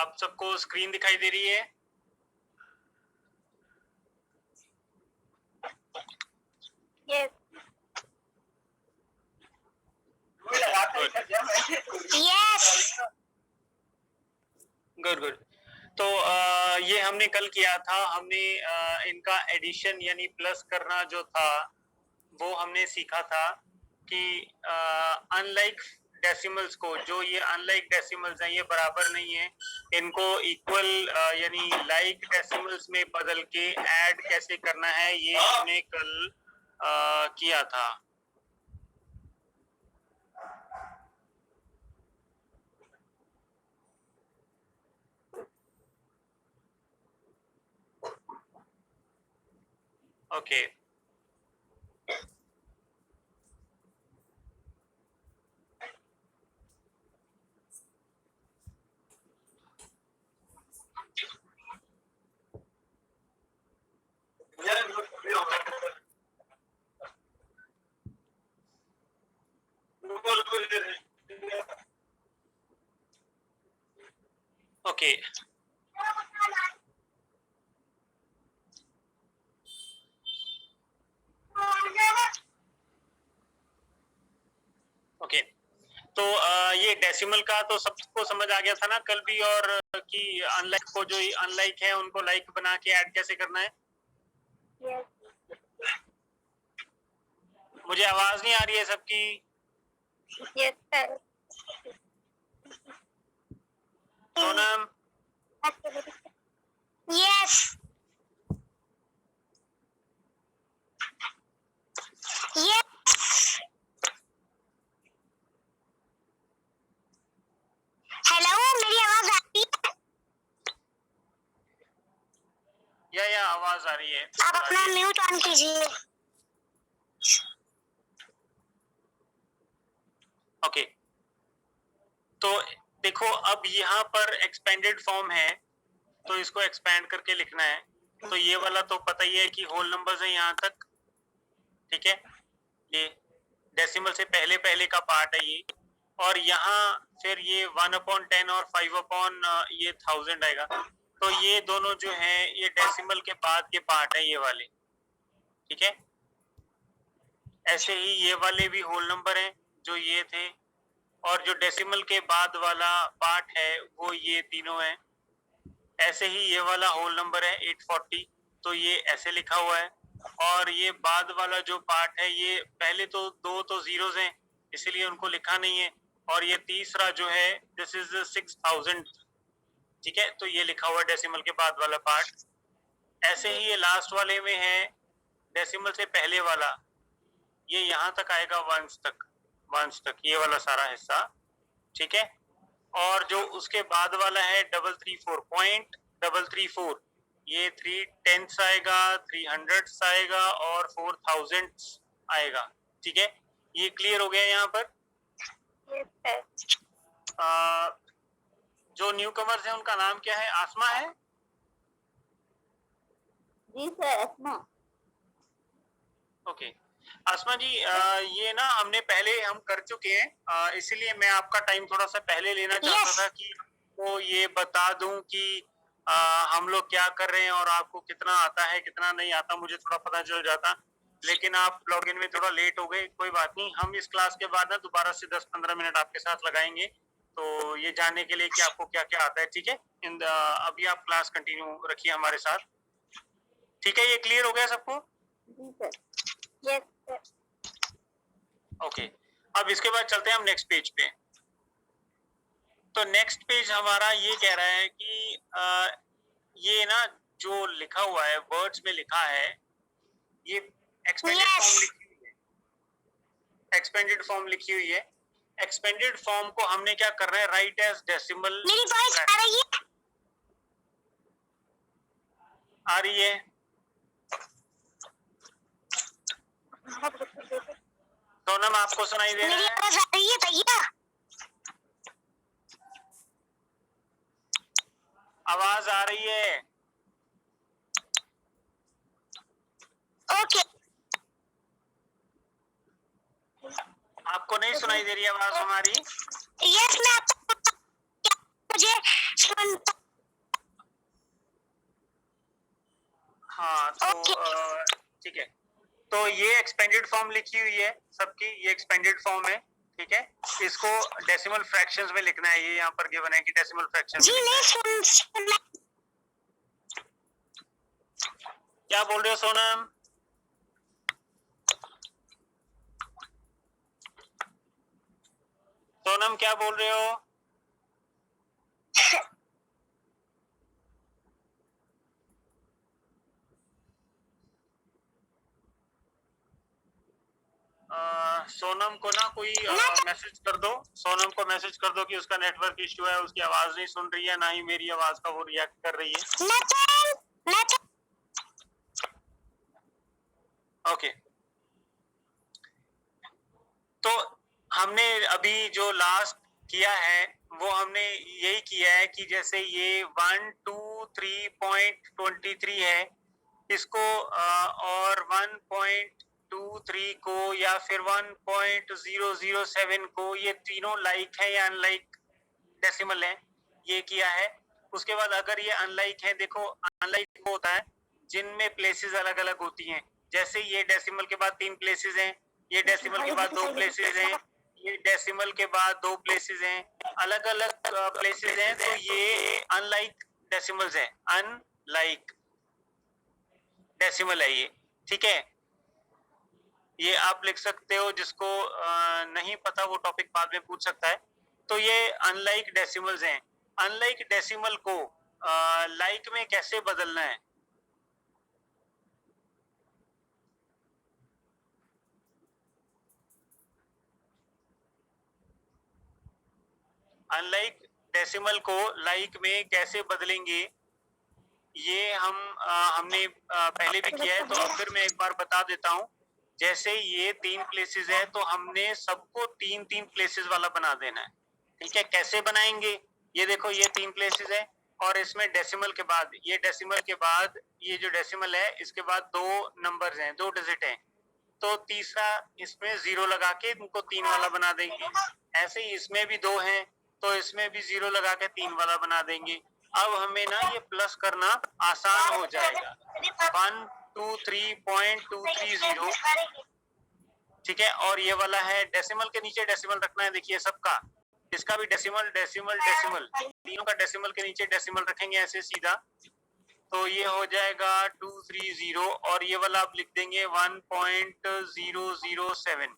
आप सबको स्क्रीन दिखाई दे रही है? Yes. Yes. Good good. तो ये हमने कल किया था, हमने इनका एडिशन यानी प्लस करना जो था वो हमने सीखा था कि अनलाइक डेसिमल्स को, जो ये अनलाइक डेसिमल्स हैं ये बराबर नहीं है, इनको इक्वल यानी लाइक डेसिमल्स में बदल के ऐड कैसे करना है ये हमने कल किया था। Okay okay okay. तो ये डेसिमल का तो सबको समझ आ गया था ना कल भी, और कि अनलाइक को, जो अनलाइक है उनको लाइक बना के ऐड कैसे करना है। Yes. मुझे आवाज नहीं आ रही है सबकी। Yes, sir. Sonam, Yes. Yes. Hello, मेरी आवाज आ रही है? या आवाज आ रही है। आप अपना म्यूट ऑन कीजिए। ओके, तो देखो अब यहाँ पर एक्सपेंडेड फॉर्म है, तो इसको एक्सपेंड करके लिखना है। तो ये वाला तो पता ही है कि होल नंबर्स है यहाँ तक, ठीक है। ये डेसिमल से पहले पहले का पार्ट है ये, और यहाँ फिर ये 1/10 और 5/1000 आएगा। तो ये दोनों जो है ये डेसिमल के बाद के पार्ट है ये वाले, ठीक है। ऐसे ही ये वाले भी होल नंबर हैं जो ये थे, और जो डेसिमल के बाद वाला पार्ट है वो ये तीनों हैं। ऐसे ही ये वाला होल नंबर है 840, तो ये ऐसे लिखा हुआ है। और ये बाद वाला जो पार्ट है, ये पहले तो दो तो जीरोस हैं इसलिए उनको लिखा नहीं है, और ये तीसरा जो है दिस इज 6000, ठीक है। तो ये लिखा हुआ है डेसिमल के बाद वाला पार्ट। ऐसे ही ये लास्ट वाले में है डेसिमल से पहले वाला, ये यहाँ तक आएगा वंस तक ये वाला सारा हिस्सा, ठीक है। और जो उसके बाद वाला है 334.334, ये 3/10 आएगा, 300 आएगा और 4000 आएगा, ठीक है। ये क्लियर हो गया यहाँ पर। Yes, sir. जो न्यू कमर्स है उनका नाम क्या है? आसमा है? जी सर, आसमा। ओके आसमा जी, ये ना हमने पहले हम कर चुके हैं, इसीलिए मैं आपका टाइम थोड़ा सा पहले लेना चाहता था कि आपको ये बता दूं कि हम लोग क्या कर रहे हैं और आपको कितना आता है कितना नहीं आता, मुझे थोड़ा पता चल जाता। लेकिन आप लॉगिन में थोड़ा लेट हो गए, कोई बात नहीं, हम इस क्लास के बाद ना दोबारा से 10-15 मिनट आपके साथ लगाएंगे, तो ये जानने के लिए कि आपको क्या क्या आता है, ठीक है। अभी आप क्लास कंटिन्यू रखिए हमारे साथ, ठीक है। ये क्लियर हो गया सबको? जी सर। Yes sir. ओके, अब इसके बाद चलते हैं हम नेक्स्ट पेज पे। तो नेक्स्ट पेज हमारा ये कह रहा है कि ये ना जो लिखा हुआ है वर्ड्स में लिखा है, ये एक्सपेंडेड फॉर्म लिखी हुई है, एक्सपेंडेड फॉर्म लिखी हुई है। एक्सपेंडेड फॉर्म को हमने क्या करना है, राइट एज डेसिमल। मेरी वॉइस आ रही है? आ रही है। सोनम आपको सुनाई दे रहा मेरी है? आवाज आ रही है भैया? आवाज आ रही है। ओके। आपको नहीं सुनाई दे रही आवाज हमारी? यस, मैं आपको मुझे सुन तो ठीक है, तो ये एक्सपेंडेड फॉर्म लिखी हुई है सबकी, ये एक्सपेंडेड फॉर्म है, ठीक है। इसको डेसिमल फ्रैक्शंस में लिखना है, ये यहाँ पर गिवन है कि डेसिमल फ्रैक्शन में लिखना है। क्या बोल रहे हो सोनम? सोनम क्या बोल रहे हो? सोनम को ना कोई मैसेज कर दो, सोनम को मैसेज कर दो कि उसका नेटवर्क इश्यू है, उसकी आवाज नहीं सुन रही है, ना ही मेरी आवाज का वो रिएक्ट कर रही है। ओके, तो हमने अभी जो लास्ट किया है वो हमने यही किया है कि जैसे ये 123.23 है, इसको और 1.23 को या फिर 1.007 को, ये तीनों लाइक है या अनलाइक डेसिमल है, ये किया है। उसके बाद अगर ये अनलाइक है, देखो अनलाइक होता है जिनमें प्लेसेस अलग अलग होती हैं, जैसे ये डेसिमल के बाद 3 प्लेसेस हैं, ये डेसिमल के बाद 2 प्लेसेस हैं, ये डेसिमल के बाद 2 प्लेसेस हैं, अलग अलग प्लेसेस हैं, तो ये अनलाइक डेसिमल्स है, अनलाइक डेसिमल है ये, ठीक है। ये आप लिख सकते हो, जिसको नहीं पता वो टॉपिक बाद में पूछ सकता है। तो ये अनलाइक डेसिमल्स हैं। अनलाइक डेसिमल को लाइक में कैसे बदलना है? अनलाइक डेसिमल को लाइक में कैसे बदलेंगे, ये हमने पहले भी किया है, तो अब फिर मैं एक बार बता देता हूँ। जैसे ये 3 प्लेसेस है, तो हमने सबको 3-3 प्लेसेस वाला बना देना है, ठीक है। कैसे बनाएंगे? ये देखो, ये 3 प्लेसेस है और इसमें डेसिमल के बाद, ये डेसिमल के बाद, ये जो डेसिमल है इसके बाद 2 नंबर्स हैं, 2 डिजिट हैं, तो तीसरा इसमें 0 लगा के इनको 3 वाला बना देंगे। ऐसे ही इसमें भी 2 हैं, तो इसमें भी 0 लगा के 3 वाला बना देंगे। अब हमें ना ये प्लस करना आसान हो जाएगा। 123.230, ठीक है। और ये वाला है डेसिमल के नीचे डेसिमल रखना है, देखिए सबका, इसका भी डेसिमल डेसिमल डेसिमल, तीनों का डेसिमल के नीचे डेसिमल रखेंगे ऐसे सीधा, तो ये हो जाएगा 230 और ये वाला आप लिख देंगे 1.007।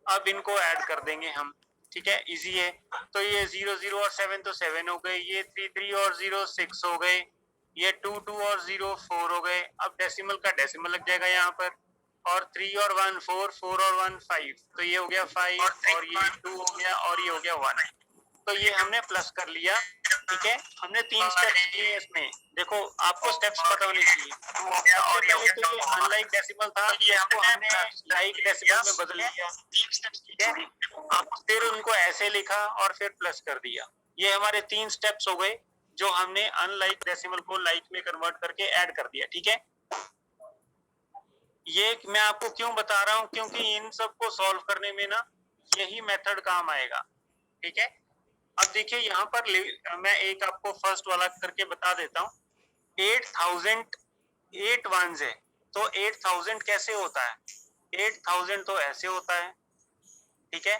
अब इनको ऐड कर देंगे हम, ठीक है, इजी है। तो ये 0 और 7 तो 7 हो गए, ये 3 और 0 6 हो गए, ये 2 और 0 4 हो गए। अब डेसिमल का डेसिमल लग जाएगा यहाँ पर, और 3 और 1 4, 4 और 1 5, तो ये हो गया 5 और ये 2 हो गया और ये हो गया 1। तो ये हमने प्लस कर लिया, ठीक है। हमने 3 स्टेप्स किए इसमें, देखो आपको स्टेप्स पता होने चाहिए। और ये अनलाइक डेसिमल था, ये हमने लाइक डेसिमल में बदल लिया, ठीक है। फिर उनको ऐसे लिखा और फिर प्लस कर दिया। ये हमारे 3 स्टेप्स हो गए जो हमने अनलाइक डेसिमल को लाइक में कन्वर्ट करके ऐड कर दिया, ठीक है। ये मैं आपको क्यों बता रहा हूं, क्योंकि इन सबको सॉल्व करने में ना यही मेथड काम आएगा, ठीक है। अब देखिए यहाँ पर मैं एक आपको फर्स्ट वाला करके बता देता हूँ। 8000 8 वंस है, तो 8000 कैसे होता है? 8000 तो ऐसे होता है, ठीक है,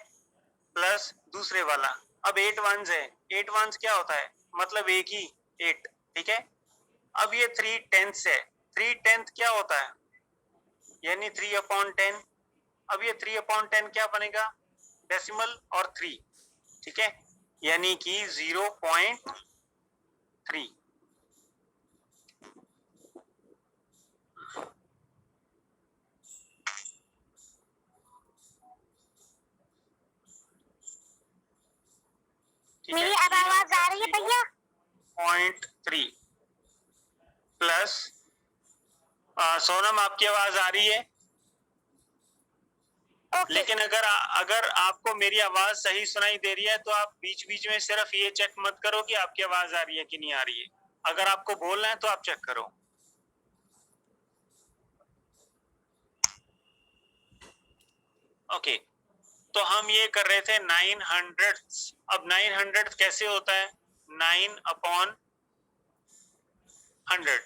प्लस दूसरे वाला। अब 8 वंस है, 8 वंस क्या होता है? मतलब एक ही 8, ठीक है। अब ये 3/10 है, 3/10 क्या होता है? यानी 3/10। अब ये 3/10 क्या बनेगा? डेसिमल और 3, ठीक है, यानी कि 0.3। मेरी आवाज आ रही है भैया? 0.3 प्लस, सोनम आपकी आवाज आ रही है? लेकिन अगर आपको मेरी आवाज सही सुनाई दे रही है तो आप बीच बीच में सिर्फ ये चेक मत करो कि आपकी आवाज आ रही है कि नहीं आ रही है। अगर आपको बोलना है तो आप चेक करो। ओके, तो हम ये कर रहे थे 900। अब 900 कैसे होता है? 9/100,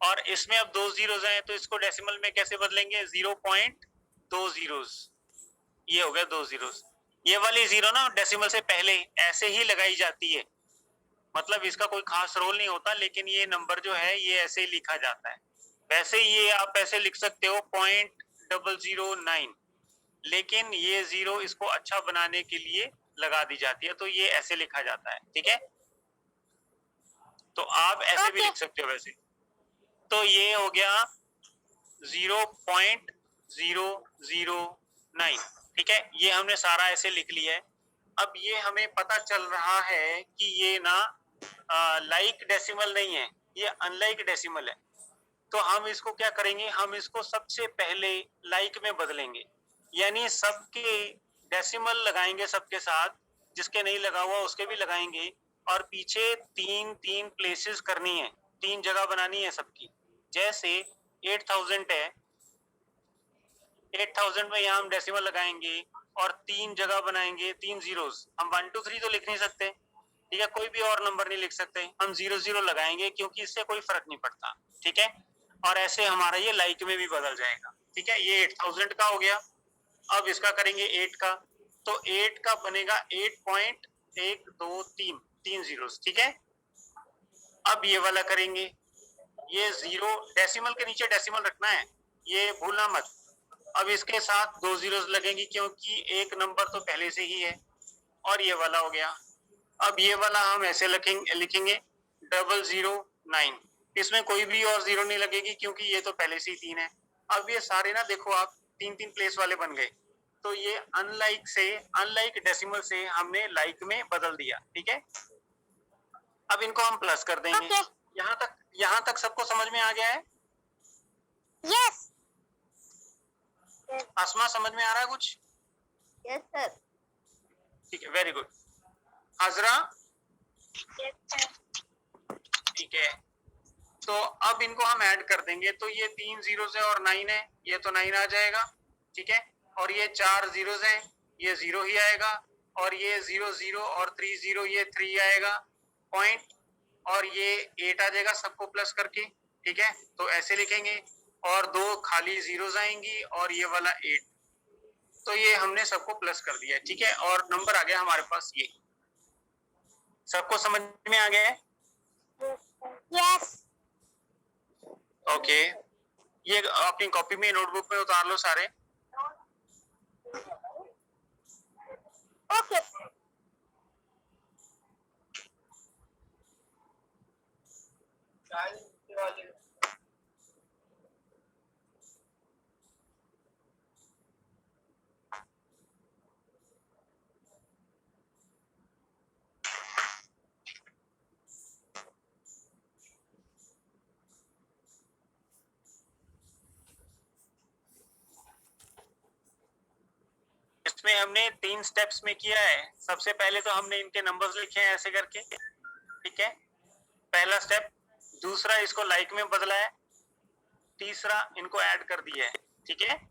और इसमें अब 2 जीरोस हैं तो इसको डेसिमल में कैसे बदलेंगे? 0.2 जीरोस, ये हो गया 2 जीरोस। ये वाली जीरो ना डेसिमल से पहले ऐसे ही लगाई जाती है, मतलब इसका कोई खास रोल नहीं होता, लेकिन ये नंबर जो है ये ऐसे ही लिखा जाता है। वैसे ये आप ऐसे लिख सकते हो 0.009, लेकिन ये जीरो इसको अच्छा बनाने के लिए लगा दी जाती है, तो ये ऐसे लिखा जाता है, ठीक है। तो आप ऐसे भी लिख सकते हो वैसे। तो ये हो गया 0.009, ठीक है। ये हमने सारा ऐसे लिख लिया है। अब ये हमें पता चल रहा है कि ये ना लाइक डेसिमल नहीं है, ये अनलाइक डेसिमल है। तो हम इसको क्या करेंगे, हम इसको सबसे पहले लाइक में बदलेंगे, यानी सबके डेसिमल लगाएंगे सबके साथ, जिसके नहीं लगा हुआ उसके भी लगाएंगे, और पीछे 3 प्लेसेस करनी है, 3 जगह बनानी है सबकी। जैसे 8000 है, 8000 में यहाँ हम डेसिमल लगाएंगे और 3 जगह बनाएंगे, 3 जीरोस। हम 1 2 3 तो लिख नहीं सकते, ठीक है, कोई भी और नंबर नहीं लिख सकते, हम 0 लगाएंगे क्योंकि इससे कोई फर्क नहीं पड़ता, ठीक है। और ऐसे हमारा ये लाइक में भी बदल जाएगा, ठीक है। ये 8000 का हो गया। अब इसका करेंगे 8 का, तो 8 का बनेगा 8.123, 3 जीरोस, ठीक है। अब ये वाला करेंगे, ये जीरो डेसिमल के नीचे डेसिमल रखना है, ये भूलना मत। अब इसके साथ 2 जीरोस लगेंगी क्योंकि एक नंबर तो पहले से ही है, और ये वाला हो गया। अब ये वाला हम ऐसे लिखेंगे 009, इसमें कोई भी और जीरो नहीं लगेगी क्योंकि ये तो पहले से ही 3 है। अब ये सारे ना देखो आप 3 प्लेस वाले बन गए, तो ये अनलाइक डेसिमल से हमने लाइक में बदल दिया, ठीक है। अब इनको हम प्लस कर देंगे। यहाँ तक सबको समझ में आ गया है? यस आसमा समझ में आ रहा है कुछ? Yes sir. ठीक है, वेरी गुड। हाजरा? ठीक है, तो अब इनको हम ऐड कर देंगे, तो ये 3 जीरोस है और 9 है, ये तो 9 आ जाएगा, ठीक है। और ये 4 जीरोस है, ये 0 ही आएगा, और ये 0 0 और 3 0, ये 3 आएगा पॉइंट, और ये 8 आ जाएगा सबको प्लस करके, ठीक है। तो ऐसे लिखेंगे, और 2 खाली जीरोस आएंगी और ये वाला 8, तो ये हमने सबको प्लस कर दिया, ठीक है। और नंबर आ गया हमारे पास ये। सबको समझ में आ गया है? यस ओके, ये अपनी कॉपी में नोटबुक में उतार लो सारे। ओके इसमें हमने 3 स्टेप्स में किया है। सबसे पहले तो हमने इनके नंबर्स लिखे हैं ऐसे करके, ठीक है, पहला स्टेप। दूसरा इसको लाइक में बदला है, तीसरा इनको ऐड कर दिया है, ठीक है।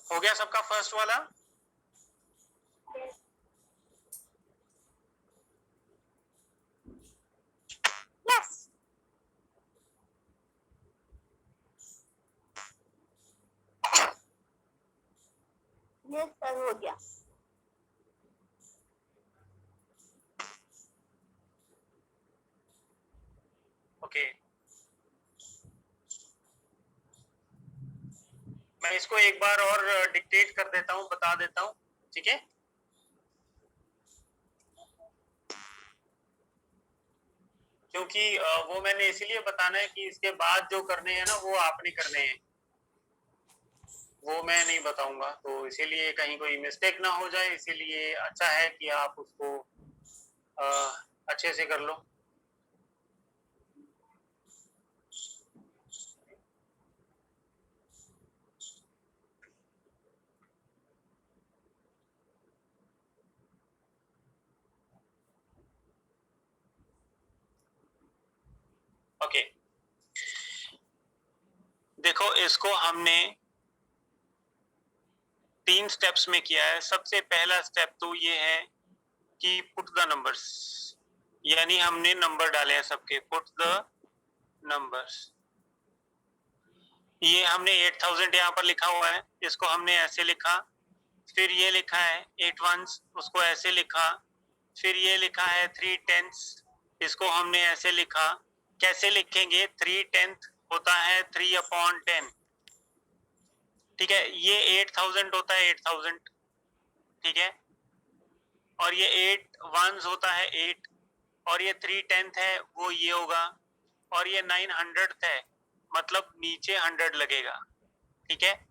हो गया सबका फर्स्ट वाला? यस यस सर हो गया। ओके, मैं इसको एक बार और डिक्टेट कर देता हूँ, बता देता हूँ, ठीक है? क्योंकि वो मैंने इसीलिए बताना है कि इसके बाद जो करने हैं ना वो आपने करने हैं, वो मैं नहीं बताऊंगा, तो इसीलिए कहीं कोई मिस्टेक ना हो जाए, इसीलिए अच्छा है कि आप उसको अच्छे से कर लो। ओके, देखो इसको हमने 3 स्टेप्स में किया है। सबसे पहला स्टेप तो ये है कि पुट द नंबर्स, यानी हमने नंबर डाले हैं सबके, पुट द नंबर्स। ये हमने 8000 यहाँ पर लिखा हुआ है, इसको हमने ऐसे लिखा, फिर ये लिखा है 8 ones, उसको ऐसे लिखा, फिर ये लिखा है 3 tenths, इसको हमने ऐसे लिखा। कैसे लिखेंगे? 3 tenth होता है 3/10, ठीक है? ये 8000 होता है 8000, ठीक है? और ये 8 ones होता है 8, और ये 3 tenth है वो ये होगा, और ये 900th है, मतलब नीचे 100 लगेगा, ठीक है?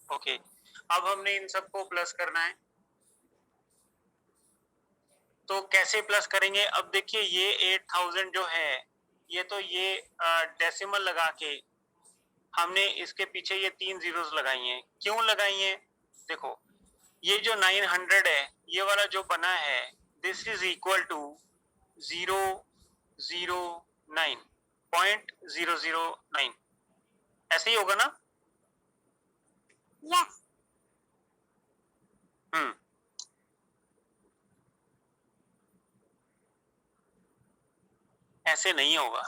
ओके, अब हमने इन सबको प्लस करना है, तो कैसे प्लस करेंगे? अब देखिए ये 8000 जो है, ये तो ये डेसिमल लगा के हमने इसके पीछे ये 3 जीरोस लगाई हैं। क्यों लगाई हैं? देखो ये जो 900 है, ये वाला जो बना है, दिस इज इक्वल टू 009.009, ऐसे ही होगा ना? Yes. ऐसे नहीं होगा।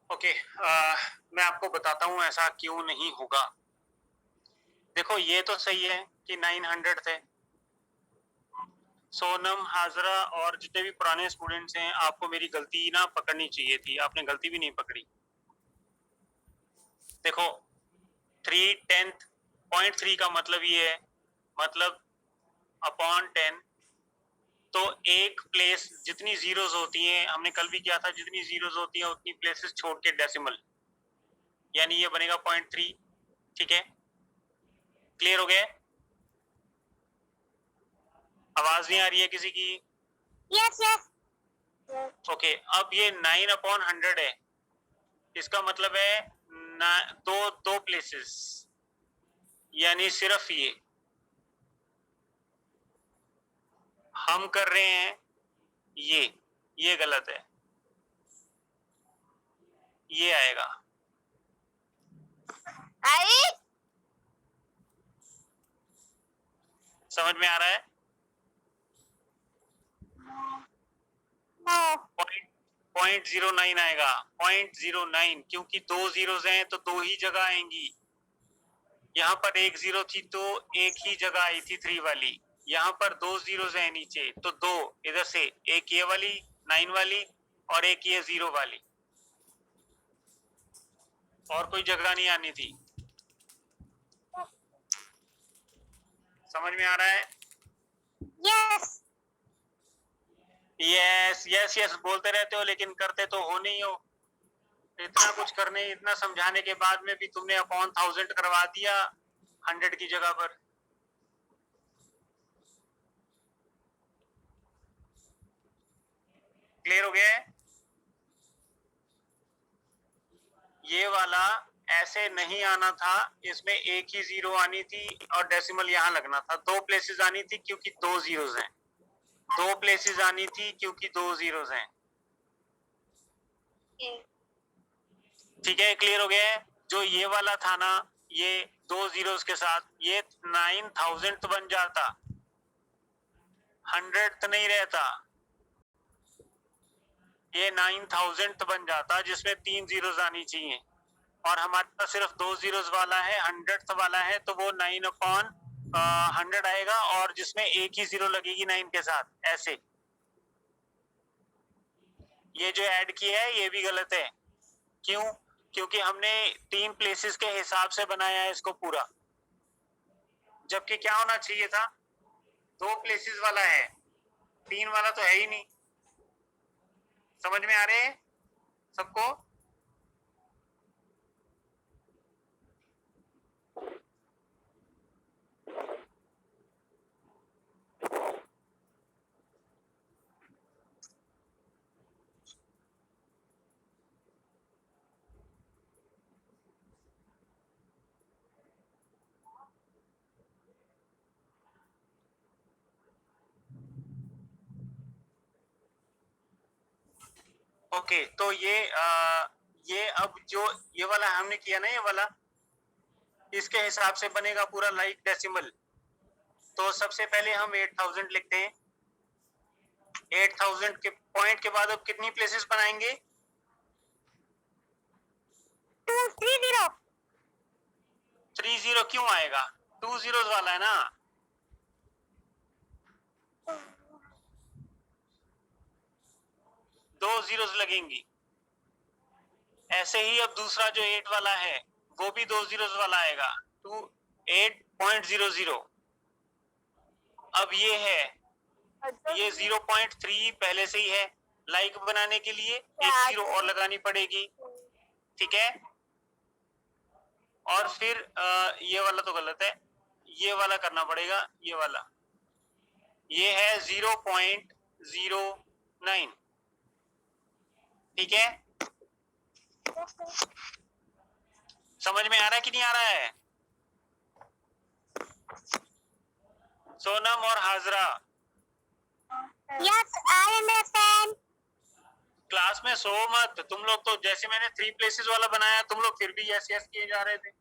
ओके, मैं आपको बताता हूँ ऐसा क्यों नहीं होगा। देखो ये तो सही है कि 900 थे। सोनम, हाजरा और जितने भी पुराने स्टूडेंट्स हैं, आपको मेरी गलती ना पकड़नी चाहिए थी, आपने गलती भी नहीं पकड़ी। देखो 3 10th, 0.3 का मतलब ये है, मतलब अपॉन 10, तो एक प्लेस जितनी जीरोस होती हैं, हमने कल भी किया था, जितनी जीरोस होती हैं उतनी प्लेसेस छोड़ के डेसिमल, यानी ये बनेगा 0.3, ठीक है? क्लियर हो गया? आवाज नहीं आ रही है किसी की? Yes, yes. ओके, अब ये 9/100 है, इसका मतलब है दो प्लेसेस, यानी सिर्फ ये हम कर रहे हैं, ये गलत है, ये आएगा। आई? समझ में आ रहा है? No. 0.09 आएगा, 0.09, क्योंकि 2 जीरोस हैं तो 2 ही जगह आएंगी। यहाँ पर 1 जीरो थी तो एक ही जगह आई थी 3 वाली, यहाँ पर 2 जीरोस हैं नीचे, तो 2 इधर से, एक ये वाली 9 वाली और एक ये 0 वाली, और कोई जगह नहीं आनी थी। समझ में आ रहा है? Yes. यस यस यस बोलते रहते हो, लेकिन करते तो हो नहीं हो। इतना कुछ करने, इतना समझाने के बाद में भी तुमने अपॉन 1000 करवा दिया 100 की जगह पर। क्लियर हो गया है? ये वाला ऐसे नहीं आना था, इसमें एक ही जीरो आनी थी और डेसिमल यहाँ लगना था। 2 प्लेसेस आनी थी क्योंकि 2 जीरोस हैं, 2 प्लेसेस आनी थी क्योंकि 2 जीरोस हैं, ठीक है? क्लियर हो गया है? जो ये वाला था ना, ये 2 जीरोस के साथ ये 9000 बन जाता, 100 नहीं रहता, ये 9000 बन जाता, जिसमें 3 जीरोस आनी चाहिए, और हमारे पास सिर्फ 2 जीरोस वाला है, 100th वाला है, तो वो 9/10 100 आएगा और जिसमें एक ही 0 लगेगी 9 के साथ, ऐसे। ये जो ऐड किया है ये भी गलत है। क्यों? क्योंकि हमने 3 प्लेसेस के हिसाब से बनाया है इसको पूरा, जबकि क्या होना चाहिए था, 2 प्लेसेस वाला है, 3 वाला तो है ही नहीं। समझ में आ रहे हैं सबको? ओके, तो ये अब जो ये वाला हमने किया ना, ये वाला इसके हिसाब से बनेगा पूरा लाइक डेसिमल। तो सबसे पहले हम 8000 लिखते हैं। 8000 के पॉइंट के बाद अब कितनी प्लेसेस बनाएंगे? 230. 30 क्यों आएगा? 2 zeros वाला है ना। दो जीरोस लगेंगी। ऐसे ही अब दूसरा जो 8 वाला है वो भी 2 जीरोस वाला आएगा, 8.00। अब ये है, ये 0.3 पहले से ही है, लाइक बनाने के लिए एक 0 और लगानी पड़ेगी, ठीक है। और फिर ये वाला तो गलत है, ये वाला करना पड़ेगा, ये वाला, ये है 0.09, ठीक है। समझ में आ रहा है कि नहीं आ रहा है? सोनम और Hajra, Yes, I understand. Class में सो मत तुम लोग। तो जैसे मैंने 3 प्लेसेस वाला बनाया, तुम लोग फिर भी यस यस किए जा रहे थे।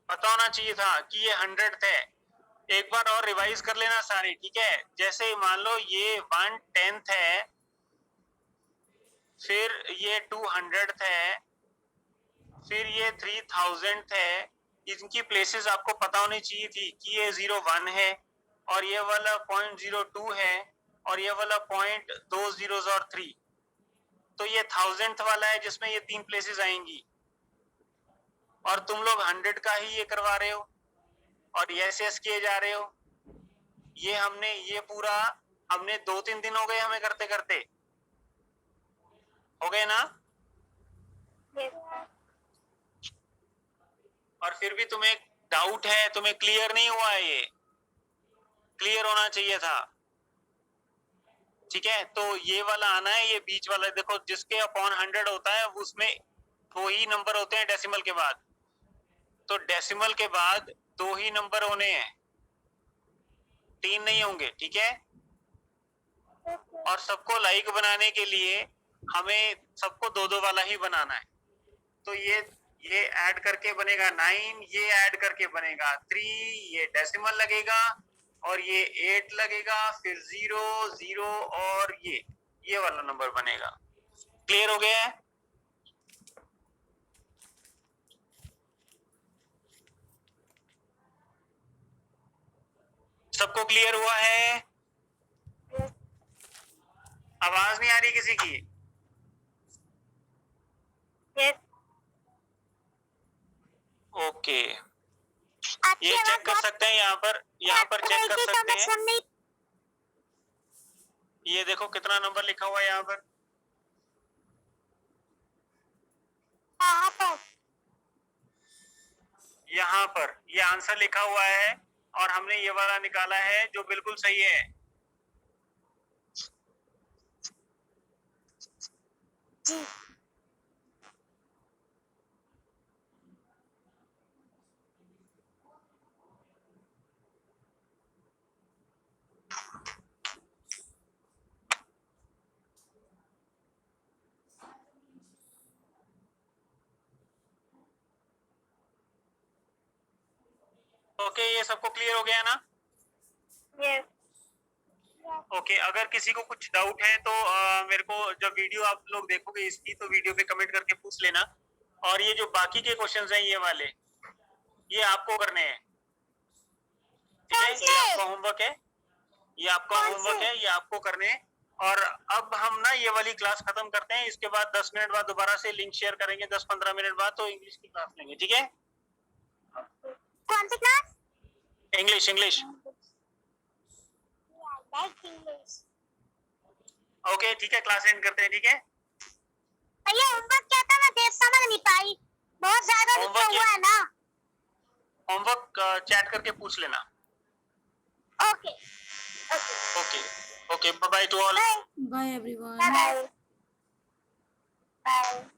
पता होना चाहिए था कि ये 100th है। एक बार और रिवाइज कर लेना सारे, ठीक है। जैसे मान लो ये 1/10 है, फिर ये 200th है, फिर ये 3000th है। इनकी प्लेसेस आपको पता होनी चाहिए थी कि ये 01 है और ये वाला 0.02 है और ये वाला 2 zeros और 3। तो ये 1000th वाला है जिसमें ये 3 प्लेसेस आएंगी, और तुम लोग 100 का ही ये करवा रहे हो और यस यस किए जा रहे हो। ये पूरा हमने 2-3 दिन हो गए हमें करते करते, हो गए ना। Yes. और फिर भी तुम्हें डाउट है, तुम्हें क्लियर नहीं हुआ है, ये क्लियर होना चाहिए था, ठीक है। तो ये वाला आना है, ये बीच वाला देखो, जिसके अपॉन 100 होता है उसमें 2 ही नंबर होते हैं डेसिमल के बाद। तो डेसिमल के बाद 2 ही नंबर होने हैं, 3 नहीं होंगे, ठीक है। और सबको लाइक बनाने के लिए हमें सबको 2-2 वाला ही बनाना है। तो ये ऐड करके बनेगा 9, ये ऐड करके बनेगा 3, ये डेसिमल लगेगा और ये 8 लगेगा, फिर 0 0 और ये वाला नंबर बनेगा। क्लियर हो गया है? सबको क्लियर हुआ है? आवाज नहीं आ रही किसी की? Yes. ओके, अच्छी ये चेक कर सकते हैं, यहाँ पर चेक कर सकते हैं। ये देखो कितना नंबर लिखा हुआ है यहाँ पर। यहाँ पर ये आंसर लिखा हुआ है और हमने ये वाला निकाला है जो बिल्कुल सही है। जी। ओके, ये सबको क्लियर हो गया ना? Yes. ओके, अगर किसी को कुछ डाउट है तो मेरे को, जब वीडियो आप लोग देखोगे इसकी, तो वीडियो पे कमेंट करके पूछ लेना। और ये जो बाकी के क्वेश्चंस हैं ये वाले, ये आपको करने हैं, ठीक है? ये आपका होमवर्क है, ये आपका होमवर्क है, ये आपको करने हैं। और अब हम ना ये वाली क्लास खत्म करते हैं, इसके बाद 10 मिनट बाद दोबारा से लिंक शेयर करेंगे, 10-15 मिनट बाद, तो इंग्लिश की क्लास लेंगे, ठीक है? कौन सी class? English English. Like English. Okay ठीक है, क्लास एंड करते हैं, ठीक है? भैया होमवर्क क्या था, मैं देख समझ नहीं पाई, बहुत ज्यादा लिखा होमवर्क हुआ है ना। होमवर्क चैट करके पूछ लेना। Okay okay okay, bye bye to all. Bye Bye everyone. Bye bye.